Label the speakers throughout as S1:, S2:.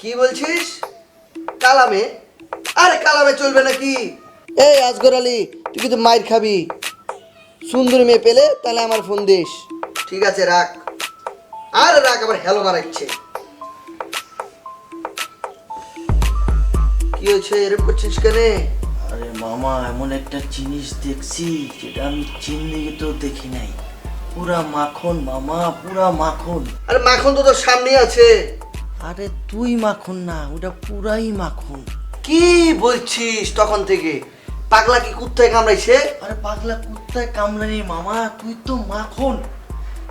S1: কি বলছিস? কালামে? আরে কালামে চলবে নাকি? এই আজগর আলী, তুই কিন্তু মাইর খাবি। সুন্দরী মেয়ে পেলে তাহলে আমার ফোন দিস। ঠিক আছে, রাখ। আর রাখ, আবার হ্যালো মারাচ্ছে। কি হয়েছে, এরকম করছিস কেন?
S2: আরে মামা, এমন একটা জিনিস দেখছি যেটা আমি জিন্দেগিতেও দেখি নাই। পুরা মাখন মামা, পুরা মাখন।
S1: আরে মাখন তো তোর সামনেই আছে।
S2: আরে তুই মাখন না, ওটা পুরাই মাখন।
S1: কি বলছিস তখন থেকে? পাগলা কি কুত্তায় কামড়াইছে?
S2: আরে পাগলা কুত্তায় কামড়ানি মামা, তুই তো মাখন।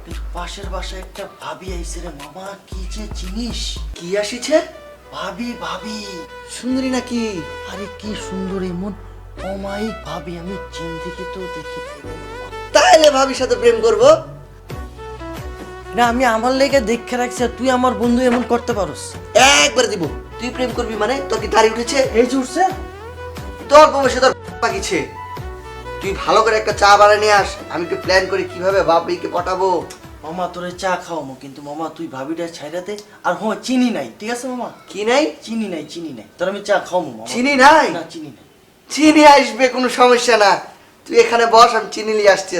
S2: কিন্তু পাশের বাসায় একটা ভাবি আইছে রে মামা, কি যে জিনিস।
S1: কি আসিছে?
S2: ভাবি ভাবি।
S1: সুন্দরী নাকি?
S2: আরে কি সুন্দর, এমন অমায়িক ভাবি আমি জিন্দেগিতেও দেখি নাই রে মামা।
S1: তাহলে ভাবির সাথে প্রেম করব?
S2: না, আমি আমার লেগে দেখে রাখছি, আর তুই আমার বন্ধু এমন করতে পারোস?
S1: একবার দিব। তুই প্রেম করবি মানে? তোর কি দাড়ি উঠেছে?
S2: এই যে উঠছে।
S1: তোর বয়সে তোর পাকিছে। তুই ভালো করে একটা চা বানিয়ে নিয়ে আস, আমি একটু প্ল্যান করি কিভাবে ভাবিকে পটাবো।
S2: মামা তোরে চা খাওয়ামো, কিন্তু মামা তুই ভাবিটা ছাইড়া দে। আর হ্যাঁ, চিনি নাই, ঠিক আছে মামা?
S1: কি নাই?
S2: চিনি নাই, চিনি নাই, তোর আমি চা খাওয়ামো মামা।
S1: চিনি নাই?
S2: না, চিনি নাই।
S1: চিনি আসবে, কোনো সমস্যা না। তুই এখানে বস, আমি চিনি নিয়ে আসছি।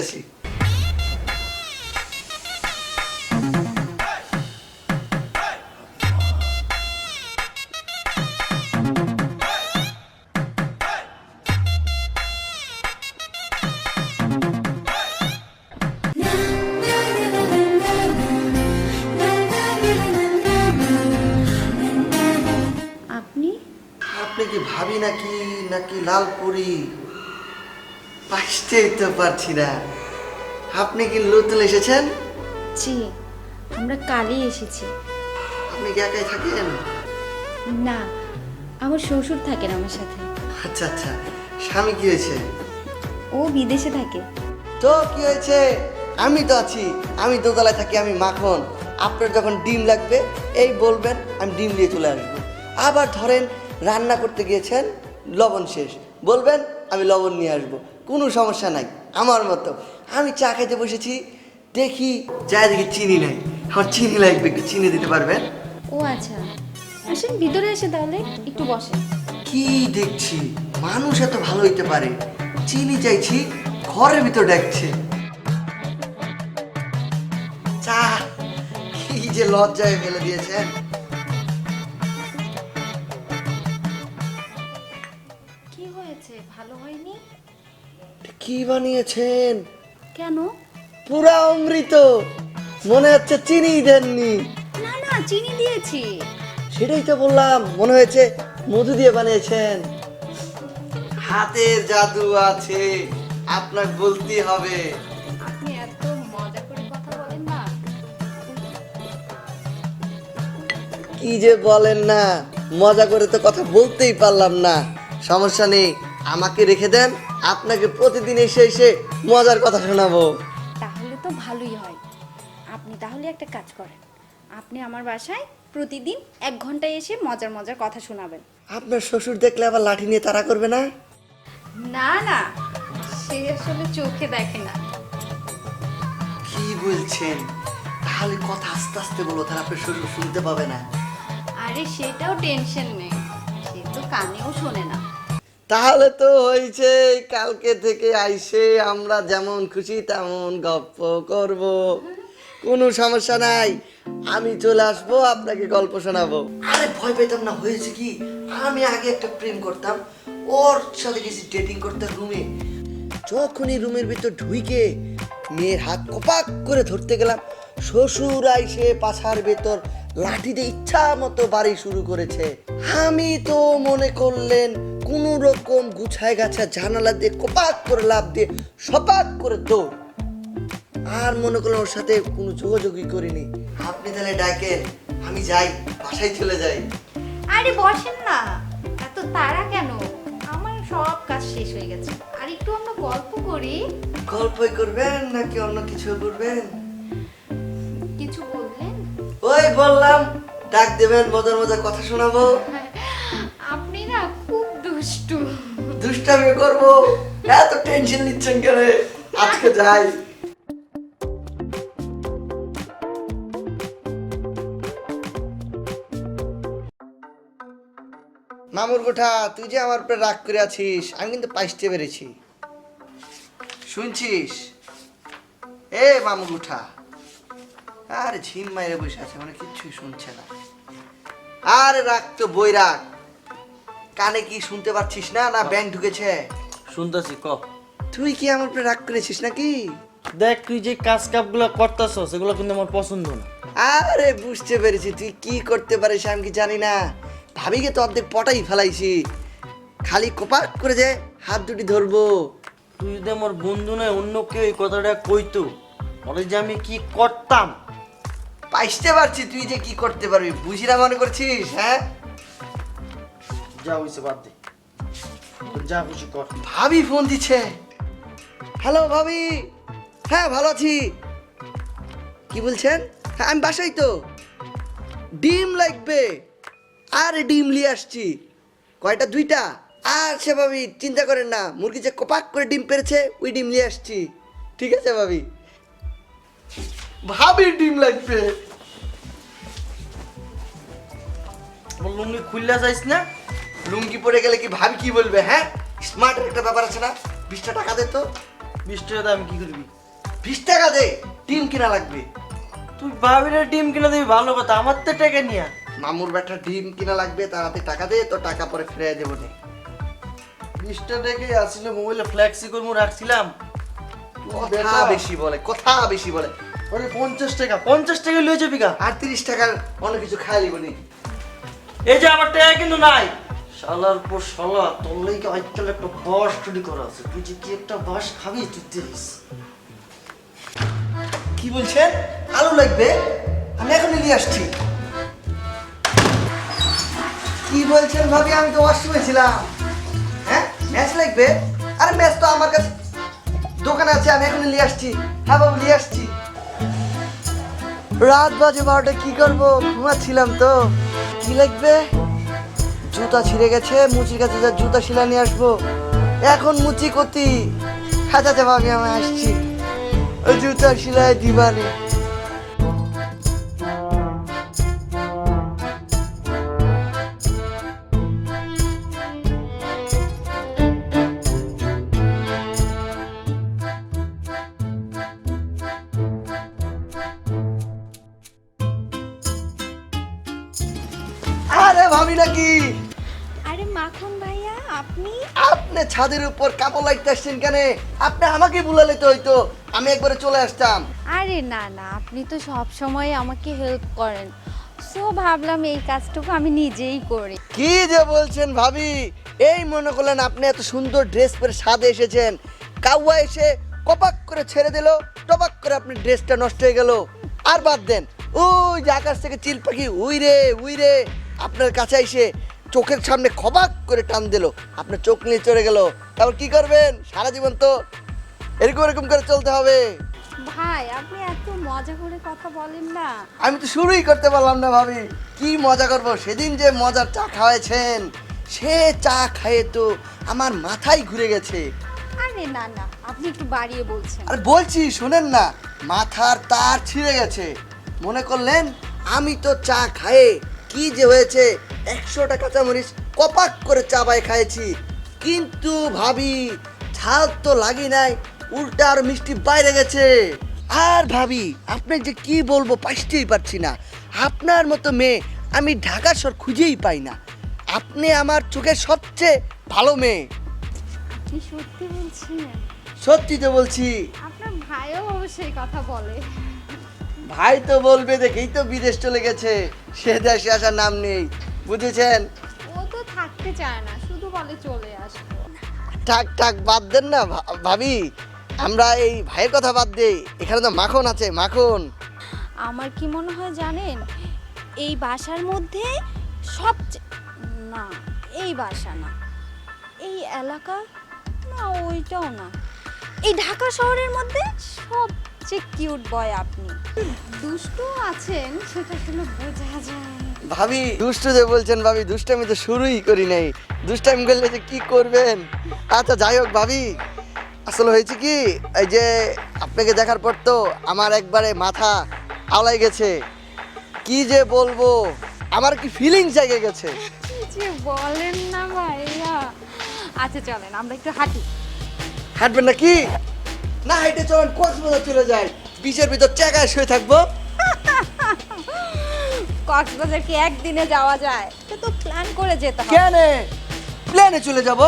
S3: আপনি?
S1: আপনি কি ভাবি নাকি নাকি লালপুরি? বুঝতেই তো পারছি না। আপনি কি নতুন এসেছেন?
S3: জি, আমরা কালই এসেছি।
S1: আপনি কি একাই থাকেন?
S3: না, আমার শ্বশুর থাকেন আমার সাথে।
S1: আচ্ছা আচ্ছা। স্বামী কি হয়েছে?
S3: ও বিদেশে থাকে।
S1: তো কি হয়েছে, আমি তো আছি। আমি দোতলায় থাকি, আমি মাখন। আপনার যখন ডিম লাগবে এই বলবেন, আমি ডিম দিয়ে চলে আসবো। আবার ধরেন রান্না করতে গিয়েছেন, লবণ শেষ, বলবেন আমি লবণ নিয়ে আসবো। কোনো সমস্যা নাই। আমার মতো আমি চা খেতে বসেছি, দেখি যা দেখি চিনি নাই। আমার চিনি লাগবে, একটু চিনি দিতে পারবেন?
S3: ও আচ্ছা, আসেন ভিতরে এসে তাহলে একটু বসেন।
S1: কি দেখছি, মানুষ এত ভালো হইতে পারে? চিনি চাইছি, ঘরের ভিতর ডাকছে। চা কি যে লজ্জায় ফেলে দিয়েছেন।
S3: কি হয়েছে, ভালো হয়নি?
S1: কি বানিয়েছেন?
S3: কেন?
S1: পুরা অমৃত, মনে হচ্ছে চিনি দেননি।
S3: না না, চিনি দিয়েছি।
S1: সেটাই তো বললাম, মনে হয়েছে মধু দিয়ে বানিয়েছেন। হাতের জাদু আছে, আপনার বলতে হবে।
S3: আপনি এত মজা করে কথা বলেন না।
S1: কি যে বলেন না, মজা করে তো কথা বলতেই পারলাম না। সমস্যা নেই, আমাকে রেখে দেন, আপনাকে প্রতিদিন এসে এসে মজার কথা শোনাবো।
S3: তাহলে তো ভালোই হয়। আপনি তাহলে একটা কাজ করেন, আপনি আমার বাসায় প্রতিদিন 1 ঘন্টায় এসে মজার মজার কথা শোনাবেন।
S1: আপনার শ্বশুর দেখলে আবার লাঠি নিয়ে তাড়া করবে না?
S3: না না, সে আসলে চোখে দেখে না।
S1: কি বলছেন? তাহলে কথা আস্তে আস্তে বলো, তাহলে আপনার শ্বশুর শুনতে পাবে না।
S3: আরে সেটাও টেনশন নেই, সে তো কানেও শোনে না।
S1: তাহলে তো হয়েছে, কালকে থেকে আইসে আমরা যেমন খুশি তেমন গল্প করব, কোনো সমস্যা নাই। আমি চলে আসবো, আপনাকে গল্প শোনাবো। আরে ভয় পেতাম না, হয়েছে কি, আমি আগে একটা প্রেম করতাম, ওর সাথে গেছি ডেটিং করতে রুমে। যখনই রুমের ভিতর ঢুইকে মেয়ের হাত কপাক করে ধরতে গেলাম, শ্বশুর আইসে পাছার ভেতর লাঠি দিয়ে ইচ্ছা মতো বাড়ি শুরু করেছে। আমি তো মনে করলেন কোন রকম গুছায় গাছা জানালা দিয়ে কপাক করে লাফ দিয়ে সপাক করে দৌড়। আর মনে করলেন ওর সাথে কোনো যোগাযোগই করিনি। আপনি তাহলে ডাকেন, আমি যাই, বাসায় চলে যাই।
S3: আরে বসেন না, এত তাড়া কেন? আমার সব কাজ শেষ হয়ে গেছে, আর একটু আমরা গল্প করি।
S1: গল্পই করবেন নাকি অন্য কিছু করবেন?
S3: কিছু বললেন?
S1: ওই বললাম, ডাক দেবেন, মজার মজার কথা শোনাবো।
S3: আপনি না খুব দুষ্টু।
S1: দুষ্টামি করবো? এত টেনশন নিচ্ছেন কেন? আজকে যাই। মামুর গোঠা, তুই যে আমার উপরে রাগ করে আছিস, আমি কিন্তু পাইতে পেরেছি। শুনছিস? এ মামু গোঠা, আরে ঝিম মাইরে বসে আছে, মানে কিচ্ছুই শুনছে না। আরে রাগ তো বই রাগ, কানে কি শুনতে পাচ্ছিস না? না ব্যাংক ঢুকেছে?
S2: শুনতেছি, ক।
S1: তুই কি আমার উপরে রাগ করেছিস নাকি?
S2: দেখ, তুই যে কাজ কাপগুলো করতেছস সেগুলো কিন্তু আমার পছন্দ না।
S1: আরে বুঝতে পেরেছি তুই কি করতে পারিস, আমি কি জানি না। ভাবিকে তো অর্ধেক পটাই ফেলাইছি, খালি কোপাক করে যে হাত দুটি ধরবো।
S2: তুই যদি আমার বন্ধু নয় অন্য কেউ এই কথাটা কইতো, ওরে যে আমি কি করতাম।
S1: পাইতে পারছি তুই যে কি করতে পারবি, বুঝি না মনে করছিস? হ্যাঁ,
S2: যা হইছে বাদ দে, যা খুশি কর।
S1: ভাবি ফোন দিচ্ছে। হ্যালো ভাবি, হ্যাঁ ভালো আছি। কি বলছেন? হ্যাঁ আমি বাসাই তো। ডিম লাগবে? আরে ডিম নিয়ে আসছি। কয়টা? 2টা। আচ্ছা ভাবি, চিন্তা করেন না, মুরগি যে কপাক করে ডিম পেরেছে ওই ডিম নিয়ে আসছি। ঠিক আছে ভাবি। ভাবির ডিম লাগবে?
S2: আমার লুঙ্গি খুললা যাইস না।
S1: লুঙ্গি পরে গেলে কি ভাবি কি বলবে? হ্যাঁ, স্মার্টের একটা ব্যাপার আছে না। 20টা টাকা দে তো।
S2: 20 টাকা আমি কি করবি?
S1: 20 টাকা দে, ডিম কিনা লাগবে।
S2: তুই ভাবিরে ডিম কিনে দিবি ভালো কথা, আমার তো টাকা নিয়া।
S1: মামুর ব্যাটা ডিম কিনা লাগবে, তার হাতে টাকা দে, তো টাকা পরে ফিরিয়ে দেবো নে।
S2: 20 টাকা আসলে মোবাইলে ফ্ল্যাক্সি করবো রাখছিলাম।
S1: কথা বেশি বলে, কথা বেশি বলে।
S2: ওরে 50 টাকা লয়ে যাবি গা।
S1: আর 30 টাকার অনেক কিছু খাই লিব নি।
S2: এই যে আমার টাকা কিন্তু নাই। শালার পর শালা, তোর লাগি আজকাল একটা বাস স্টাডি করা আছে, তুই যে কি একটা বাস খাবি তুই দেখিস।
S1: কি বলছেন? আলু লাগবে? আমি এখনই নিয়ে আসছি। কি বলছেন ভাবি? আমি তো ওয়াশরুমে ছিলাম। হ্যাঁ, ম্যাচ লাগবে? আরে ম্যাচ তো আমার কাছে দোকানে আছে, আমি এখনই নিয়ে আসছি। হ্যাঁ বাবু, নিয়ে আসছি। রাত বাজে 12টা, কি করবো? ঘুমাচ্ছিলাম তো। কি লাগবে? জুতা ছিঁড়ে গেছে, মুচির কাছে যা জুতা শিলা নিয়ে আসবো। এখন মুচি কতি? আচ্ছা আচ্ছা ভাবি, আমি আসছি, ওই জুতা শিলায় দিবানি। আরে ভাবি নাকি?
S3: আরে মাখন ভাইয়া, আপনি?
S1: আপনি ছাদের উপর কাপড় লাইতে আসছেন কেন? আপনি আমাকে বুলালে তো হইতো, আমি একবারে চলে আসতাম।
S3: আরে না না, আপনি তো সব সময় আমাকে হেল্প করেন, সো ভাবলাম এই কাজটুকু আমি নিজেই করি।
S1: কি যে বলছেন ভাবি? এই মনে করলেন আপনি এত সুন্দর ড্রেস পরে ছাদে এসেছেন, কাউয়া এসে কপাক করে ছেড়ে দিল, টপাক করে আপনি ড্রেসটা নষ্ট হয়ে গেল। আর বাদ দেন, ওই যে আকাশ থেকে চিল পাখি উই রে আপনার কাছে এসে চোখের সামনে খবাক করে টান দিল, আপনার চোখ নিয়ে চলে গেল। তারপর কি করবেন? সারা জীবন তো এরকম এরকম করে চলতে হবে।
S3: ভাই, আপনি এত মজা করে কথা বলেন না।
S1: আমি তো শুরুই করতে পারলাম না ভাবি, কি মজা করব। সেদিন যে মজার চা খাওয়াইছেন, সে চা খাইয়ে তো আমার মাথায় ঘুরে গেছে।
S3: আরে না না, আপনি একটু বাড়িয়ে বলছেন।
S1: আর বলছি শোনেন না, মাথার তার ছিঁড়ে গেছে। মনে করলেন আমি তো চা খায়ে কি যে হয়েছে, 100টা কাঁচামরিচ কপাক করে চাবাই খাইছি, কিন্তু ভাবি ঝাল তো লাগি নাই, উল্টা আর মিষ্টি বাইরে গেছে। আর ভাবি আপনি যে কি বলবো পাইতেই পারছি না। আপনার মতো মেয়ে আমি ঢাকা শহর খুঁজেই পাই না। আপনি আমার চোখের সবচেয়ে ভালো মেয়ে।
S3: আপনি সত্যি বলছেন?
S1: সত্যি তো বলছি।
S3: আপনার ভাইও অবশ্যই কথা বলে।
S1: ভাই তো বলবে, দেখেই তো বিদেশ চলে গেছে, সে দেশে আসার নাম নেই, বুঝেছেন?
S3: ও তো থাকতে চায় না, শুধু বলে চলে আসবো।
S1: থাক থাক, বাদ দেন না ভাবি, আমরা এই ভাইয়ের কথা বাদ দেই, এখানে তো মাখন আছে, মাখন।
S3: আমার কি মনে হয় জানেন, এই বাসার মধ্যে সবচেয়ে, না এই বাসা না, এই এলাকা না, ওইটাও না, এই ঢাকা শহরের মধ্যে সবচেয়ে কিউট বয় আপনি। দুষ্টু আছেন সেটা আসলে বোঝা যায়।
S1: ভাবি দুষ্টু যে বলছেন, ভাবি দুষ্টামি তো শুরুই করি নাই, দুষ্টামি করলে যে কি করবেন। আচ্ছা যাই হোক ভাবি, আসলে হয়েছে কি, এই যে আপনাকে দেখার পর তো আমার একবারে মাথা আওলাই গেছে, কি যে বলবো, আমার কি ফিলিংস জেগে গেছে।
S3: জি যে বলেন না ভাইয়া। আচ্ছা চলেন আমরা একটু হাঁটি।
S1: হাঁটবেন নাকি? না হেঁটে চলেন, কক্সবাজার চলে যাই, বিচের ভিতর চাকায় শুয়ে থাকবো।
S3: কক্সবাজার কি একদিনে যাওয়া যায়? সে তো প্ল্যান করে যেতে হবে।
S1: কেন? প্লেনে চলে যাব,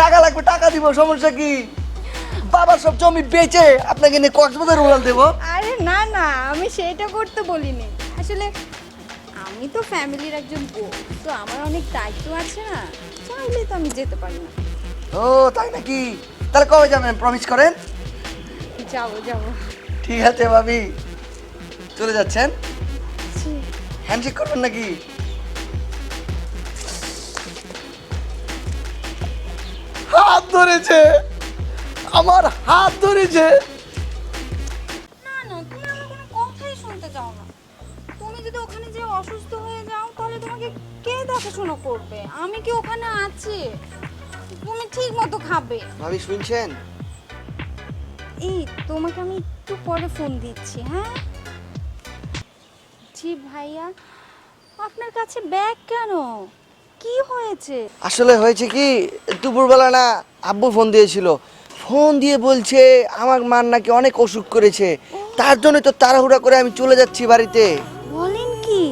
S1: টাকা লাগবে টাকা দিব, সমস্যা কি? বাবার সব জমি বেচে আপনাকে নিয়ে কক্সবাজার উড়াল দেবো।
S3: আরে না না, আমি সেটা করতে বলিনি। আসলে আমি তো ফ্যামিলির একজন বউ, তো আমার অনেক দায়িত্ব আছে না, চাইলে তো আমি যেতে পারি না।
S1: ও তাই নাকি? তাহলে কবে যাবেন প্রমিস করেন?
S3: যাবো যাবো।
S1: ঠিক আছে ভাবি, চলে যাচ্ছেন? হ্যান্ডশেক করবেন নাকি? হাত ধরেছে, আমার হাত ধরেছে।
S3: না না, তুমি আমার কোনো কথাই শুনতে চাও না। তুমি যদি ওখানে যে অসুস্থ হয়ে যাও তাহলে তোমাকে কে দেখাশোনা করবে? আমি কি ওখানে আছি? তুমি ঠিক মতো খাবে।
S1: ভাবি শুনছেন?
S3: এই তোমাকে আমি একটু পরে ফোন দিচ্ছি, হ্যাঁ? জি ভাইয়া, আপনার কাছে ব্যাগ কেন? কি হয়েছে?
S1: আসলে হয়েছে কি, দুপুরবেলা না আব্বু ফোন দিয়েছিল, ফোন দিয়ে বলছে আমার মার নাকি অনেক অসুখ করেছে, তার জন্য তো তাড়াহুড়া করে আমি চলে যাচ্ছি বাড়িতে।
S3: বলেন কি?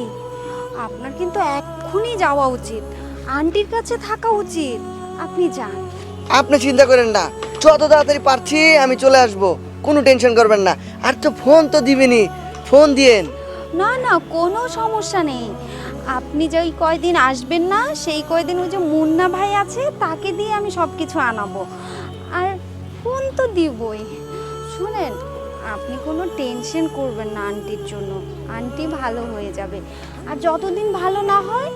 S3: আপনার কিন্তু এক্ষুনি যাওয়া উচিত, আন্টির কাছে থাকা উচিত। আপনি যান।
S1: আপনি চিন্তা করেন না, যত তাড়াতাড়ি পারছি আমি চলে আসব, কোনো টেনশন করবেন না। আর তো ফোন তো দিবেনি, ফোন দিয়েন।
S3: না না, কোনো সমস্যা নেই। আপনি যে ওই কয়দিন আসবেন না, সেই কয়দিন ওই যে মুন্না ভাই আছে তাকে দিয়ে আমি সব কিছু আনাবো। আর ফোন তো দিবই। শুনেন, আপনি কোনো টেনশন করবেন না আন্টির জন্য, আন্টি ভালো হয়ে যাবে। আর যতদিন ভালো না হয়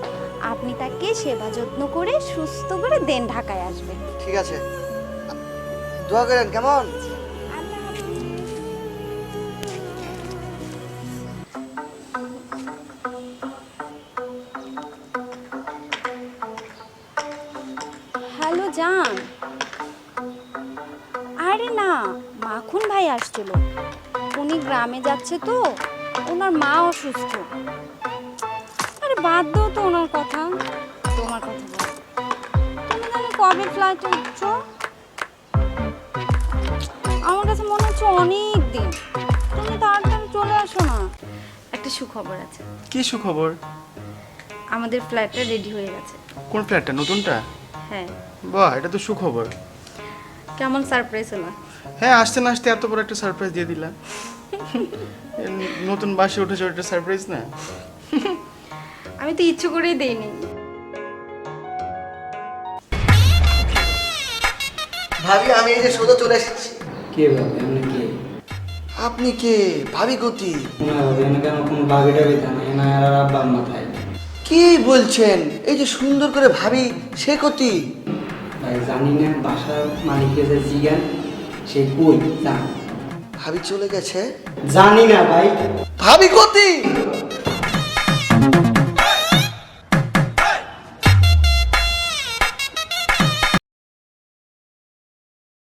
S3: আপনি তাকে সেবা যত্ন করে সুস্থ করে দেন ঢাকায় আসবেন।
S1: ঠিক আছে, দোয়া করেন কেমন?
S3: হ্যালো জান। আরে না, মাখন ভাই আসছিল, উনি গ্রামে যাচ্ছে তো, ওনার মা অসুস্থ। আরে বাদ দাও তো ওনার কথা, তোমার কথা বল। তুমি তাহলে কবে ফ্লাইটে উঠছো? আমার কাছে মনে হচ্ছে অনেক দিন। তুমি তাড়াতাড়ি চলে আসো না। একটা সুখবর আছে।
S4: কি সুখবর?
S3: আমাদের ফ্ল্যাটটা রেডি হয়ে গেছে।
S4: কোন ফ্ল্যাটটা? নতুনটা?
S3: হ্যাঁ।
S4: বাহ, এটা তো সুখবর।
S3: কেমন সারপ্রাইজ হলো?
S4: হ্যাঁ, আসতে না আসতে এত বড় একটা সারপ্রাইজ দিয়ে দিলা। নতুন বাসে উঠেছো, একটা সারপ্রাইজ না?
S3: আমি তো ইচ্ছে করেই দেইনি।
S1: ভাবি আমি এই যে সোজা চলে এসেছি।
S5: কে ভাবে আপনি কে?
S1: আপনি কে? ভাবি গতি?
S5: মনে হবে এনে কেন কোনো বাগে টাগে না এনা আর আব্বা আম্মা খায়।
S1: কি বলছেন? এই যে সুন্দর করে ভাবি, সে গতি?
S5: ভাই জানি না, বাসার মালিকের যে জিগান সে কই জান।
S1: ভাবি চলে গেছে?
S5: জানি না ভাই।
S1: ভাবি গতি?